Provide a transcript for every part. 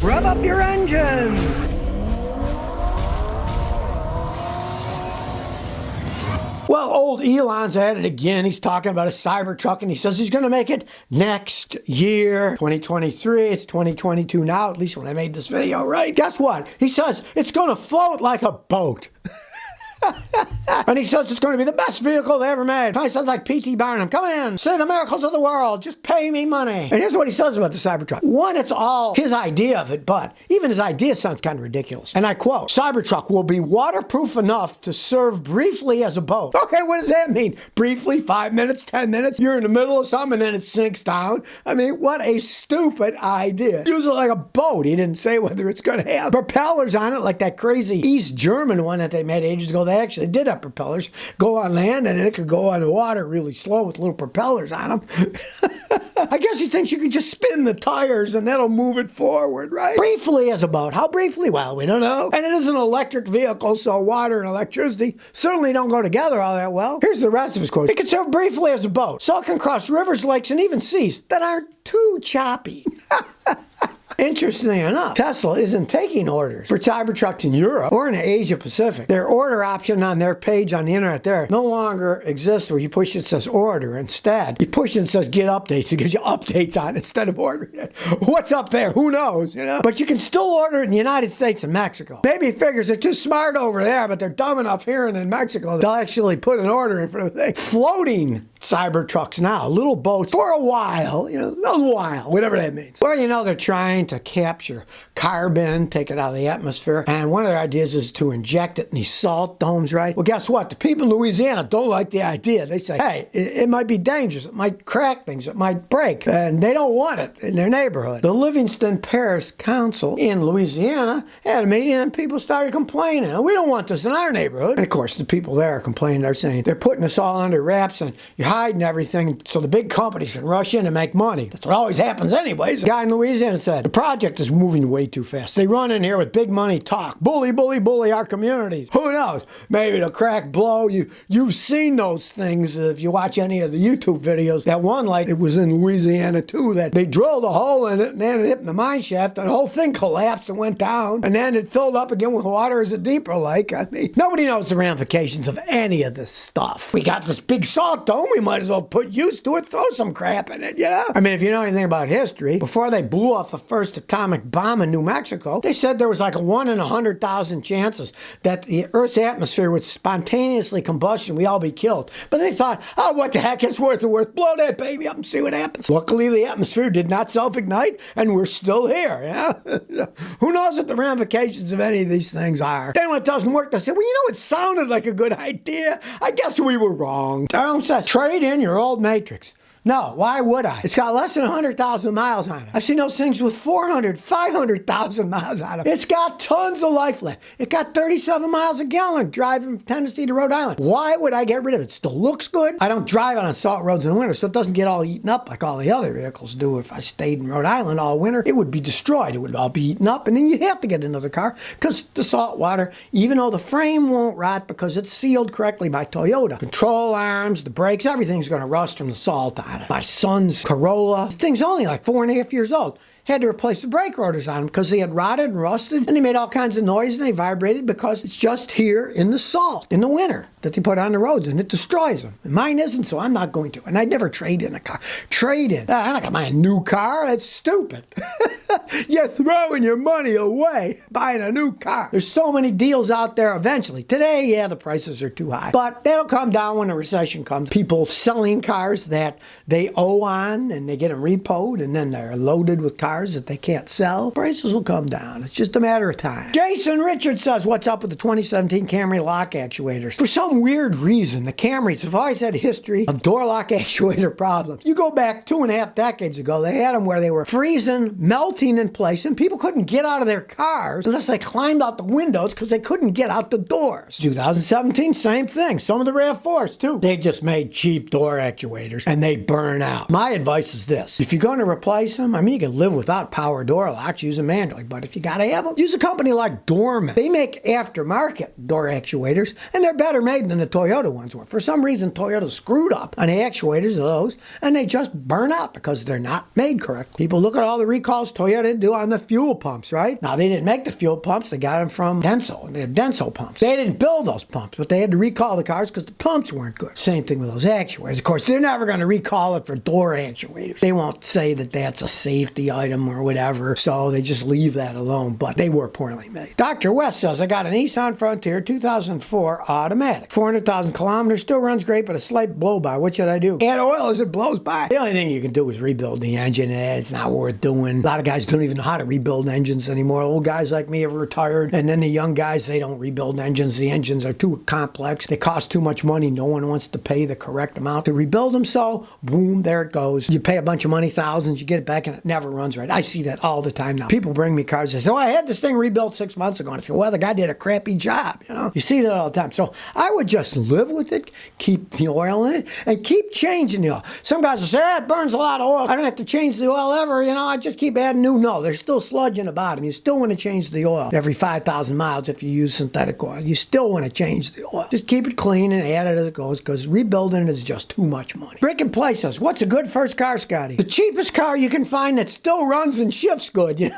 Rev up your engines! Well, old Elon's at it again. He's talking about a Cybertruck, and he says he's going to make it next year, 2023. It's 2022 now, at least when I made this video, right? Guess what? He says it's going to float like a boat. And he says it's going to be the best vehicle they ever made. He sounds like P.T. Barnum. Come in, say the miracles of the world. Just pay me money. And here's what he says about the Cybertruck. One, it's all his idea of it, but even his idea sounds kind of ridiculous. And I quote, Cybertruck will be waterproof enough to serve briefly as a boat. Okay, what does that mean? Briefly, 5 minutes, 10 minutes? You're in the middle of something and then it sinks down? I mean, what a stupid idea. Use it like a boat. He didn't say whether it's going to have propellers on it like that crazy East German one that they made ages ago. They actually did have propellers. Go on land and it could go on the water really slow with little propellers on them. I guess he thinks you can just spin the tires and that'll move it forward, right? Briefly as a boat. How briefly? Well, we don't know. And it is an electric vehicle, so water and electricity certainly don't go together all that well. Here's the rest of his quote. It can serve briefly as a boat, so it can cross rivers, lakes, and even seas that aren't too choppy. Interestingly enough, Tesla isn't taking orders for Cybertrucks in Europe or in the Asia Pacific. Their order option on their page on the internet there no longer exists where you push it says order. Instead, you push it and says get updates. It gives you updates on it instead of ordering it. What's up there? Who knows? You know? But you can still order it in the United States and Mexico. Maybe he figures they're too smart over there, but they're dumb enough here and in Mexico they'll actually put an order in for the thing. Floating Cybertrucks now, little boats for a while, whatever that means. Well, you know, they're trying to capture carbon, take it out of the atmosphere, and one of their ideas is to inject it in these salt domes, right? Well, guess what? The people in Louisiana don't like the idea. They say, hey, it might be dangerous, it might crack things, it might break, and they don't want it in their neighborhood. The Livingston Parish Council in Louisiana had a meeting and people started complaining. We don't want this in our neighborhood. And of course, the people there are complaining. They're saying they're putting us all under wraps and you're hiding everything so the big companies can rush in and make money. That's what always happens anyways. The guy in Louisiana said, the project is moving way too fast. They run in here with big money talk. Bully, bully, bully our communities. Who knows? Maybe the crack blow. You've seen those things if you watch any of the YouTube videos. That one, like it was in Louisiana too, that they drilled a hole in it and then it hit in the mine shaft and the whole thing collapsed and went down and then it filled up again with water as a deeper lake. I mean, nobody knows the ramifications of any of this stuff. We got this big salt dome. We might as well put use to it, throw some crap in it, yeah? I mean, if you know anything about history, before they blew off the first atomic bomb in New Mexico, they said there was like a 1 in 100,000 chances that the Earth's atmosphere would spontaneously combust and we all be killed. But they thought, oh, what the heck, it's worth the worth. Blow that baby up and see what happens. Luckily, the atmosphere did not self-ignite and we're still here, yeah? Who knows what the ramifications of any of these things are? Then when it doesn't work, they say, well, you know, it sounded like a good idea. I guess we were wrong. Darren says, trade in your old Matrix. No, why would I? It's got less than 100,000 miles on it. I've seen those things with 400, 500,000 miles on them. It's got tons of life left. It got 37 miles a gallon driving from Tennessee to Rhode Island. Why would I get rid of it? It still looks good. I don't drive on salt roads in the winter, so it doesn't get all eaten up like all the other vehicles do. If I stayed in Rhode Island all winter, it would be destroyed. It would all be eaten up, and then you'd have to get another car because the salt water, even though the frame won't rot because it's sealed correctly by Toyota, control arms, the brakes, everything's going to rust from the salt on it. My son's Corolla, this thing's only like 4.5 years old. Had to replace the brake rotors on them because they had rotted and rusted and they made all kinds of noise and they vibrated because it's just here in the salt in the winter that they put on the roads and it destroys them. And mine isn't, so I'm not going to. And I'd never trade in a car. Trade in. I'm not going to buy a new car. That's stupid. You're throwing your money away buying a new car. There's so many deals out there eventually. Today, yeah, the prices are too high. But they'll come down when a recession comes. People selling cars that they owe on and they get them repoed and then they're loaded with cars that they can't sell. Prices will come down. It's just a matter of time. Jason Richards says, what's up with the 2017 Camry lock actuators? For some weird reason, the Camrys have always had a history of door lock actuator problems. You go back 2.5 decades ago, they had them where they were freezing, melting in place, and people couldn't get out of their cars unless they climbed out the windows because they couldn't get out the doors. 2017, same thing. Some of the RAV4s too. They just made cheap door actuators and they burn out. My advice is this. If you're going to replace them, I mean, you can live without power door locks, use them manually, but if you got to have them, use a company like Dorman. They make aftermarket door actuators and they're better made made than the Toyota ones were. For some reason, Toyota screwed up on the actuators of those, and they just burn out because they're not made correctly. People look at all the recalls Toyota do on the fuel pumps, right? Now, they didn't make the fuel pumps. They got them from Denso. They have Denso pumps. They didn't build those pumps, but they had to recall the cars because the pumps weren't good. Same thing with those actuators. Of course, they're never going to recall it for door actuators. They won't say that that's a safety item or whatever, so they just leave that alone, but they were poorly made. Dr. West says, I got an Nissan Frontier 2004 automatic. 400,000 kilometers, still runs great, but a slight blow-by. What should I do? Add oil as it blows by. The only thing you can do is rebuild the engine. It's not worth doing. A lot of guys don't even know how to rebuild engines anymore. Old guys like me have retired, and then the young guys, they don't rebuild engines. The engines are too complex. They cost too much money. No one wants to pay the correct amount to rebuild them, so boom, there it goes. You pay a bunch of money, thousands, you get it back, and it never runs right. I see that all the time now. People bring me cars and say, oh, I had this thing rebuilt 6 months ago. And I say, well, the guy did a crappy job, you know? You see that all the time. So I would just live with it, keep the oil in it, and keep changing the oil. Some guys will say, it burns a lot of oil. I don't have to change the oil ever, you know? I just keep adding new. No, there's still sludge in the bottom. You still want to change the oil every 5,000 miles if you use synthetic oil. You still want to change the oil. Just keep it clean and add it as it goes, because rebuilding it is just too much money. Brick and Play says, what's a good first car, Scotty? The cheapest car you can find that still runs and shifts good.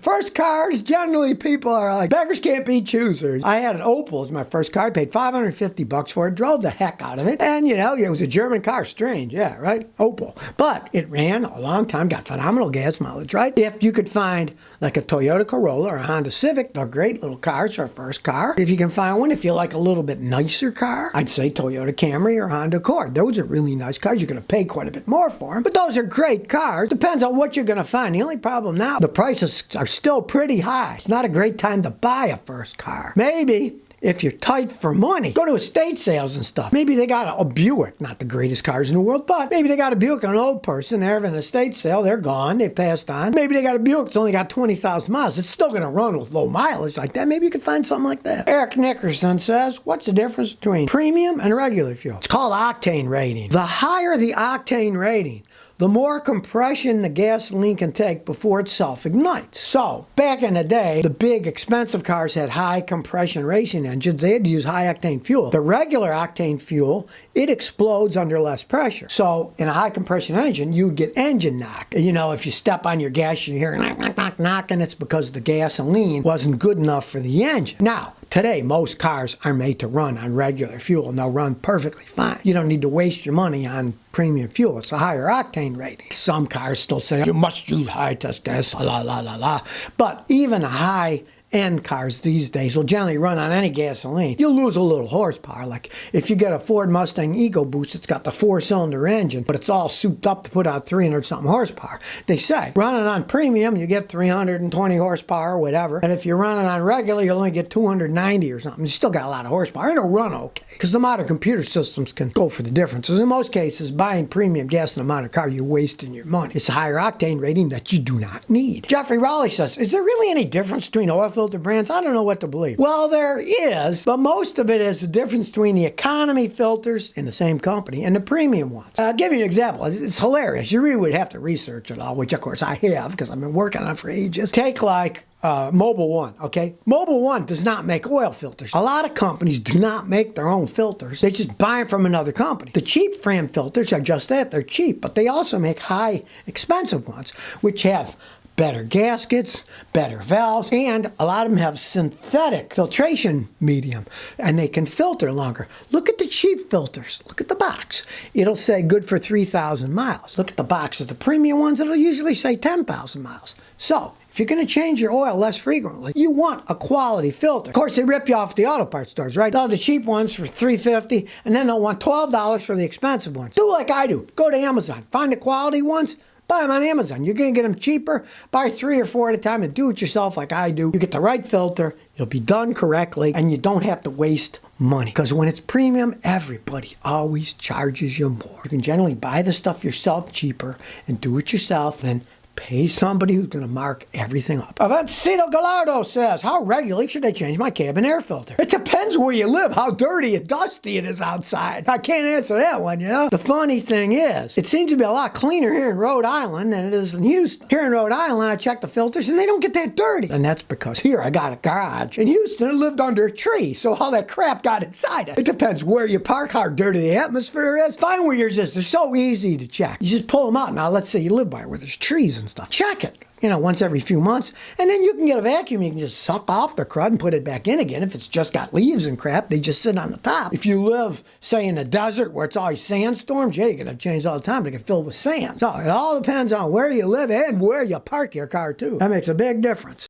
First cars, generally people are like, beggars can't be choosers. I had an Opel as my first car. I paid $550 for it, drove the heck out of it. And, you know, it was a German car. Strange, yeah, right? Opel. But it ran a long time, got phenomenal gas mileage, right? If you could find like a Toyota Corolla or a Honda Civic, they're great little cars for a first car. If you can find one, if you like a little bit nicer car, I'd say Toyota Camry or Honda Accord. Those are really nice cars. You're going to pay quite a bit more for them, but those are great cars. Depends on what you're going to find. The only problem now, the prices are still pretty high. It's not a great time to buy a first car. Maybe if you're tight for money, go to estate sales and stuff. Maybe they got a Buick, not the greatest cars in the world, but maybe they got a Buick on an old person. They're having an estate sale. They're gone. They've passed on. Maybe they got a Buick that's only got 20,000 miles. It's still going to run with low mileage like that. Maybe you could find something like that. Eric Nickerson says, what's the difference between premium and regular fuel? It's called octane rating. The higher the octane rating, the more compression the gasoline can take before it self-ignites. So, back in the day, the big expensive cars had high compression racing engines. They had to use high octane fuel. The regular octane fuel, it explodes under less pressure. So, in a high compression engine, you'd get engine knock. You know, if you step on your gas, you hear knock, knock, knock, knock, and it's because the gasoline wasn't good enough for the engine. Now, today, most cars are made to run on regular fuel, and they'll run perfectly fine. You don't need to waste your money on premium fuel. It's a higher octane rating. Some cars still say, you must use high test gas, la, la, la, la. But even a high-end cars these days will generally run on any gasoline. You'll lose a little horsepower. Like if you get a Ford Mustang EcoBoost, it's got the 4-cylinder engine, but it's all souped up to put out 300-something horsepower. They say, running on premium, you get 320 horsepower or whatever. And if you're running on regular, you'll only get 290 or something. You still got a lot of horsepower. It'll run okay. Because the modern computer systems can go for the differences. In most cases, buying premium gas in a modern car, you're wasting your money. It's a higher octane rating that you do not need. Jeffrey Raleigh says, is there really any difference between oil filter brands? I don't know what to believe. Well, there is, but most of it is the difference between the economy filters in the same company and the premium ones. I'll give you an example. It's hilarious. You really would have to research it all, which of course I have because I've been working on it for ages. Take like Mobil 1, okay? Mobil 1 does not make oil filters. A lot of companies do not make their own filters. They just buy them from another company. The cheap Fram filters are just that. They're cheap, but they also make high, expensive ones, which have better gaskets, better valves, and a lot of them have synthetic filtration medium, and they can filter longer. Look at the cheap filters. Look at the box. It'll say good for 3,000 miles. Look at the box of the premium ones. It'll usually say 10,000 miles. So, if you're going to change your oil less frequently, you want a quality filter. Of course, they rip you off the auto parts stores, right? They'll have the cheap ones for $3.50, and then they'll want $12 for the expensive ones. Do like I do. Go to Amazon. Find the quality ones. Buy them on Amazon. You're going to get them cheaper. Buy 3 or 4 at a time and do it yourself like I do. You get the right filter. It'll be done correctly, and you don't have to waste money. Because when it's premium, everybody always charges you more. You can generally buy the stuff yourself cheaper and do it yourself than Pay somebody who's going to mark everything up. Avancito Gallardo says, how regularly should I change my cabin air filter? It depends where you live, how dirty and dusty it is outside. I can't answer that one, you know? The funny thing is, it seems to be a lot cleaner here in Rhode Island than it is in Houston. Here in Rhode Island, I check the filters and they don't get that dirty. And that's because here I got a garage. In Houston, it lived under a tree, so all that crap got inside it. It depends where you park, how dirty the atmosphere is. Find where yours is. They're so easy to check. You just pull them out. Now, let's say you live by where there's trees and stuff. Check it, you know, once every few months. And then you can get a vacuum. You can just suck off the crud and put it back in again. If it's just got leaves and crap, they just sit on the top. If you live, say, in the desert where it's always sandstorms, yeah, you're going to have change all the time to get filled with sand. So it all depends on where you live and where you park your car, too. That makes a big difference.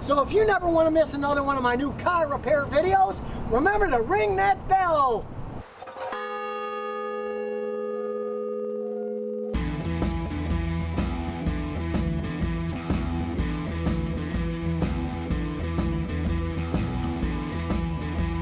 So if you never want to miss another one of my new car repair videos, remember to ring that bell.